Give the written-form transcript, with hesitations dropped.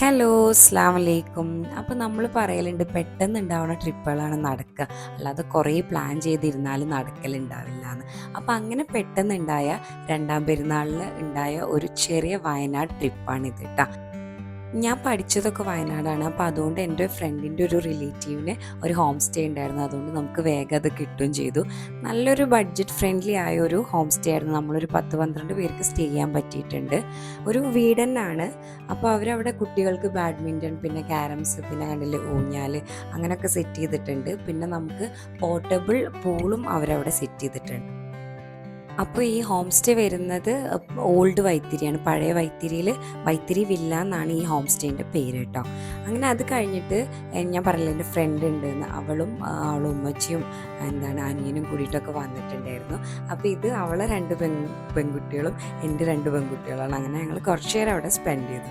Hello, അസ്സലാമു അലൈക്കും. അപ്പോൾ നമ്മൾ പറയലുണ്ട് പെട്ടെന്നുണ്ടാവുന്ന ട്രിപ്പുകളാണ് നടക്കുക, അല്ലാതെ കുറേ പ്ലാൻ ചെയ്തിരുന്നാൽ നടക്കലുണ്ടാവില്ല എന്ന്. അപ്പോൾ അങ്ങനെ പെട്ടെന്നുണ്ടായ രണ്ടാം പെരുന്നാളിൽ ഉണ്ടായ ഒരു ചെറിയ വയനാട് ട്രിപ്പാണിത് കേട്ടോ. ഞാൻ പഠിച്ചതൊക്കെ വയനാടാണ്. അപ്പോൾ അതുകൊണ്ട് എൻ്റെ ഫ്രണ്ടിൻ്റെ ഒരു റിലേറ്റീവിന് ഒരു ഹോം സ്റ്റേ ഉണ്ടായിരുന്നു. അതുകൊണ്ട് നമുക്ക് വേഗം അത് കിട്ടുകയും ചെയ്തു. നല്ലൊരു ബഡ്ജറ്റ് ഫ്രണ്ട്ലി ആയ ഒരു ഹോം സ്റ്റേ ആയിരുന്നു. നമ്മളൊരു 10-12 പേർക്ക് സ്റ്റേ ചെയ്യാൻ പറ്റിയിട്ടുണ്ട്. ഒരു വീട് തന്നെയാണ്. അപ്പോൾ അവരവിടെ കുട്ടികൾക്ക് ബാഡ്മിൻ്റൺ, പിന്നെ ക്യാരംസ്, പിന്നെ കണ്ടില്ലേ ഊഞ്ഞാൽ, അങ്ങനെയൊക്കെ സെറ്റ് ചെയ്തിട്ടുണ്ട്. പിന്നെ നമുക്ക് പോർട്ടബിൾ പൂളും അവരവിടെ സെറ്റ് ചെയ്തിട്ടുണ്ട്. അപ്പോൾ ഈ ഹോം സ്റ്റേ വരുന്നത് ഓൾഡ് വൈത്തിരിയാണ്. പഴയ വൈത്തിരിയിൽ വൈത്തിരി വില്ല എന്നാണ് ഈ ഹോം സ്റ്റേൻ്റെ പേര് കേട്ടോ. അങ്ങനെ അത് കഴിഞ്ഞിട്ട് ഞാൻ പറഞ്ഞില്ല എൻ്റെ ഫ്രണ്ട് ഉണ്ടെന്ന്, അവളും ഉമ്മച്ചിയും അനിയനും കൂടിയിട്ടൊക്കെ വന്നിട്ടുണ്ടായിരുന്നു. അപ്പോൾ ഇത് അവളെ രണ്ട് പെൺകുട്ടികളും എൻ്റെ രണ്ട് പെൺകുട്ടികളാണ്. അങ്ങനെ ഞങ്ങൾ കുറച്ച് നേരം അവിടെ സ്പെൻഡ് ചെയ്തു.